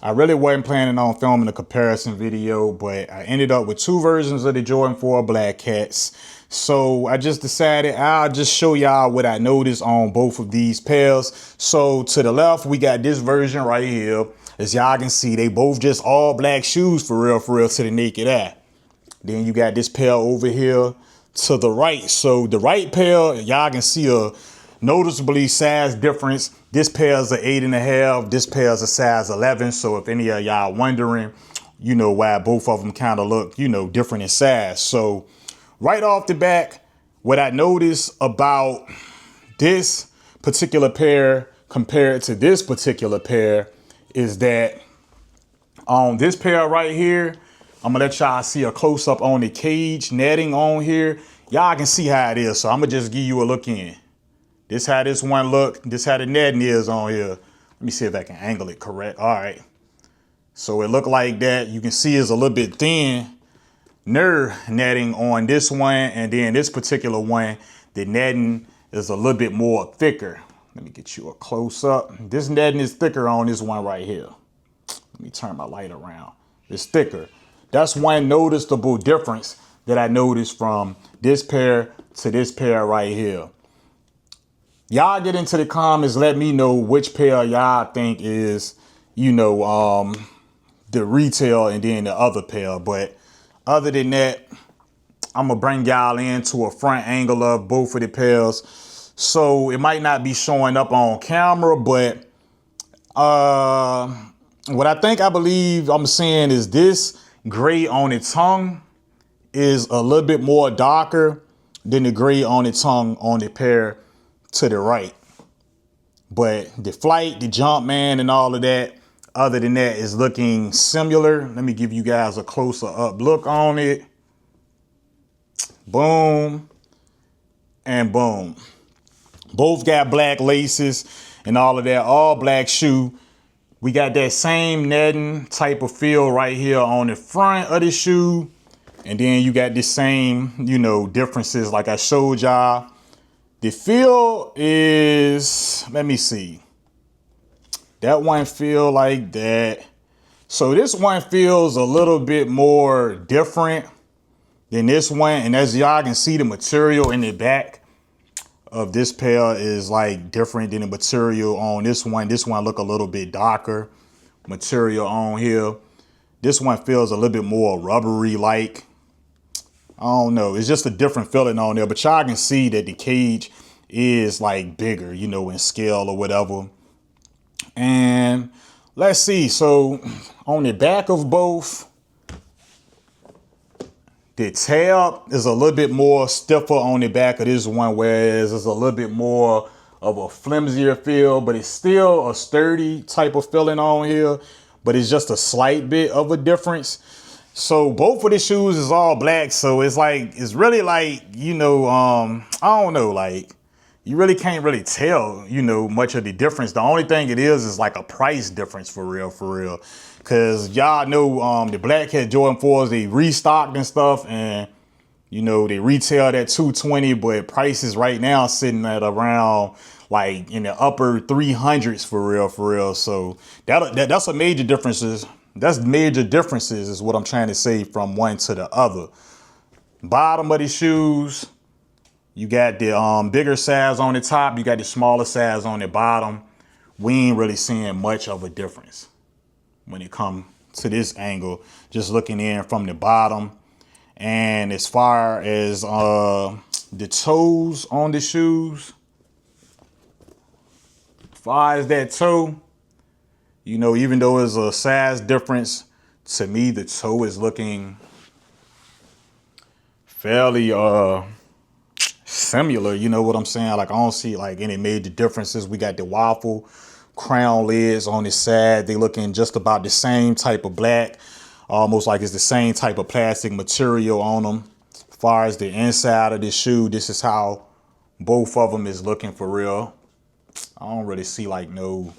I really wasn't planning on filming a comparison video, but I ended up with two versions of the Jordan 4 Black Cats. So I just decided I'll just show y'all what I noticed on both of these pairs. So to the left, we got this version right here. As y'all can see, they both just all black shoes for real to the naked eye. Then you got this pair over here to the right. So the right pair, y'all can see a noticeably size difference. This pair is an 8.5. This pair is a size 11. So if any of y'all wondering, you know why both of them kind of look, you know, different in size. So right off the back, what I noticed about this particular pair compared to this particular pair is that on this pair right here, I'm gonna let y'all see a close up on the cage netting on here. Y'all can see how it is. So I'm gonna just give you a look in. This how this one look. This how the netting is on here. Let me see if I can angle it correct. All right. So it look like that. You can see it's a little bit thin netting on this one. And then this particular one, the netting is a little bit more thicker. Let me get you a close up. This netting is thicker on this one right here. Let me turn my light around. It's thicker. That's one noticeable difference that I noticed from this pair to this pair right here. Y'all get into the comments, let me know which pair y'all think is, you know, the retail and then the other pair. But other than that, I'm gonna bring y'all into a front angle of both of the pairs. So it might not be showing up on camera, but what I believe I'm seeing is this gray on its tongue is a little bit more darker than the gray on its tongue on the pair to the right. But the flight, the jump man and all of that, other than that, is looking similar. Let me give you guys a closer up look on it. Boom and boom. Both got black laces and all of that, all black shoe. We got that same netting type of feel right here on the front of the shoe. And then you got the same, you know, differences like I showed y'all. The feel is, let me see. That one feel like that. So this one feels a little bit more different than this one. And as y'all can see, the material in the back of this pair is like different than the material on this one. This one look a little bit darker material on here. This one feels a little bit more rubbery like. I don't know. It's just a different feeling on there, but y'all can see that the cage is like bigger, you know, in scale or whatever. And let's see. So on the back of both, the tab is a little bit more stiffer on the back of this one, whereas it's a little bit more of a flimsier feel, but it's still a sturdy type of feeling on here, but it's just a slight bit of a difference. So both of the shoes is all black, so it's like, it's really like, you know, I don't know, like, you really can't really tell, you know, much of the difference. The only thing it is like a price difference for real. Cause y'all know the Black Cat Jordan 4s, they restocked and stuff, and you know, they retail at $220, but prices right now sitting at around like in the upper 300s for real. So that's a major differences. That's major differences is what I'm trying to say from one to the other. Bottom of the shoes, you got the bigger size on the top. You got the smaller size on the bottom. We ain't really seeing much of a difference when it comes to this angle, just looking in from the bottom. And as far as the toes on the shoes, as far as that toe, you know, even though it's a size difference, to me, the toe is looking fairly similar. You know what I'm saying? Like, I don't see like any major differences. We got the waffle crown lids on the side. They looking just about the same type of black, almost like it's the same type of plastic material on them. As far as the inside of the shoe, this is how both of them is looking for real. I don't really see like no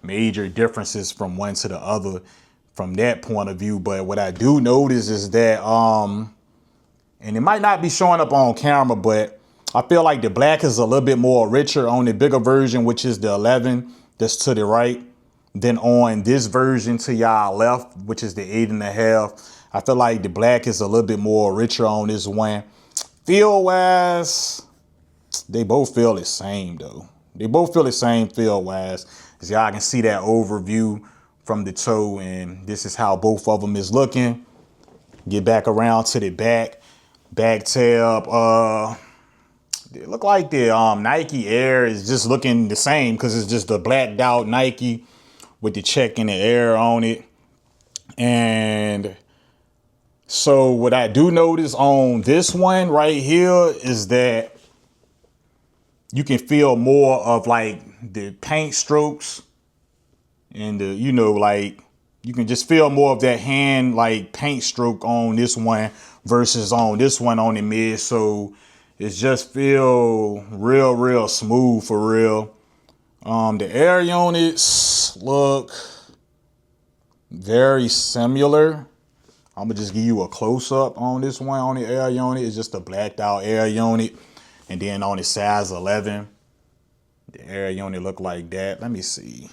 major differences from one to the other from that point of view. But what I do notice is that, and it might not be showing up on camera, but I feel like the black is a little bit more richer on the bigger version, which is the 11 that's to the right. than on this version to y'all left, which is the 8.5. I feel like the black is a little bit more richer on this one. Feel wise, they both feel the same though. They both feel the same feel wise. As y'all can see that overview from the toe, and this is how both of them is looking. Get back around to the back tab. It look like the Nike Air is just looking the same because it's just the blacked out Nike with the check and the Air on it. And so what I do notice on this one right here is that you can feel more of like the paint strokes and the, you know, like you can just feel more of that hand like paint stroke on this one versus on this one on the midsole. It just feel real smooth for real. The air units look very similar. I'm gonna just give you a close up on this one. On the air unit, it's just a blacked out air unit. And then on the size 11, the air unit look like that. Let me see.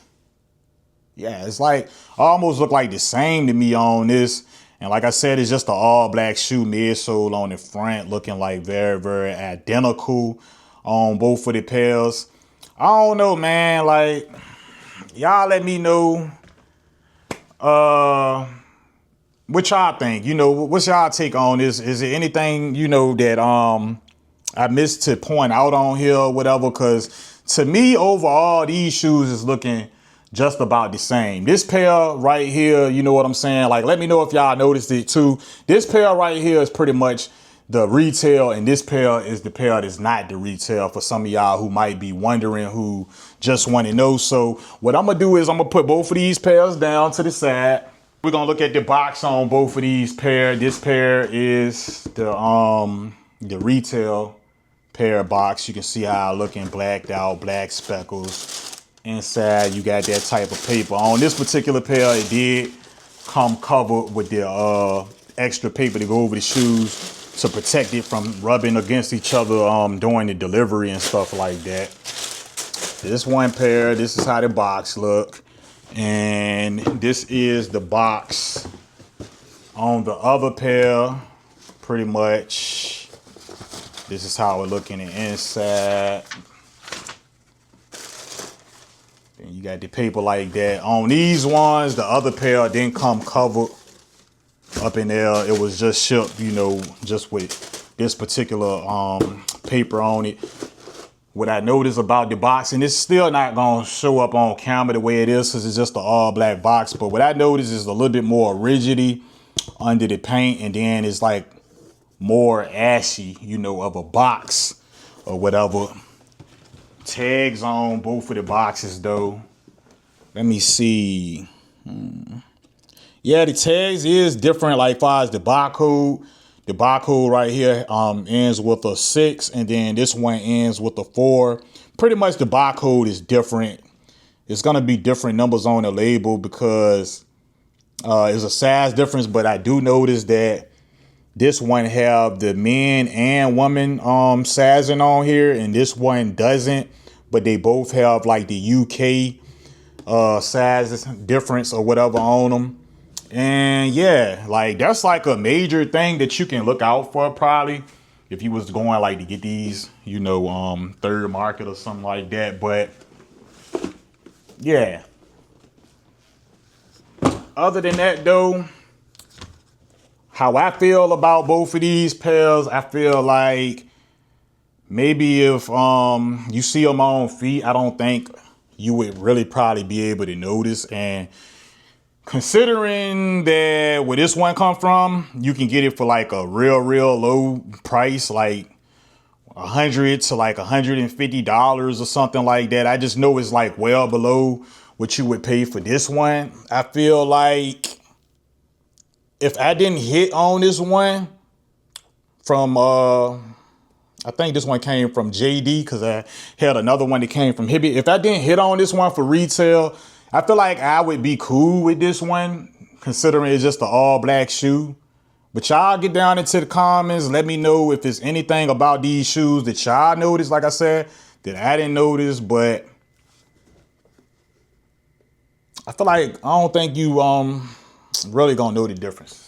Yeah, it's like almost look like the same to me on this. And like I said, it's just an all black shoe midsole on the front, looking like very identical on both of the pairs. I don't know, man. Like, y'all let me know what y'all think. You know, what's y'all take on this? Is there anything, you know, that I missed to point out on here or whatever? Because to me, overall, these shoes is looking just about the same. This pair right here, you know what I'm saying? Like, let me know if y'all noticed it too. This pair right here is pretty much the retail, and this pair is the pair that's not the retail for some of y'all who might be wondering, who just want to know. So what I'm gonna do is I'm gonna put both of these pairs down to the side. We're gonna look at the box on both of these pairs. This pair is the retail pair box. You can see how it's looking, blacked out, black speckles. Inside, you got that type of paper. On this particular pair, it did come covered with the extra paper to go over the shoes to protect it from rubbing against each other during the delivery and stuff like that. This one pair, this is how the box look. And this is the box on the other pair, pretty much. This is how it look in the inside. Then you got the paper like that. On these ones, the other pair didn't come covered up in there. It was just shipped, you know, just with this particular paper on it. What I noticed about the box, and it's still not gonna show up on camera the way it is because it's just an all black box, but what I noticed is a little bit more rigidity under the paint, and then it's like more ashy, you know, of a box or whatever. Tags on both of the boxes though. Let me see. Yeah, the tags is different, like far as the barcode. The barcode right here ends with a 6, and then this one ends with a 4. Pretty much the barcode is different. It's gonna be different numbers on the label because it's a size difference, but I do notice that this one have the men and women sizing on here, and this one doesn't, but they both have like the UK size difference or whatever on them. And yeah, like that's like a major thing that you can look out for probably if you was going like to get these, you know, third market or something like that. But yeah, other than that though, how I feel about both of these pairs, I feel like maybe if you see them on feet, I don't think you would really probably be able to notice. And considering that where this one come from, you can get it for like a real low price, like $100 to like $150 or something like that. I just know it's like well below what you would pay for this one. I feel like if I didn't hit on this one from I think this one came from JD because I had another one that came from Hibbie. If I didn't hit on this one for retail, I feel like I would be cool with this one, considering it's just an all black shoe. But y'all get down into the comments. Let me know if there's anything about these shoes that y'all noticed, like I said, that I didn't notice. But I feel like I don't think you really gonna know the difference.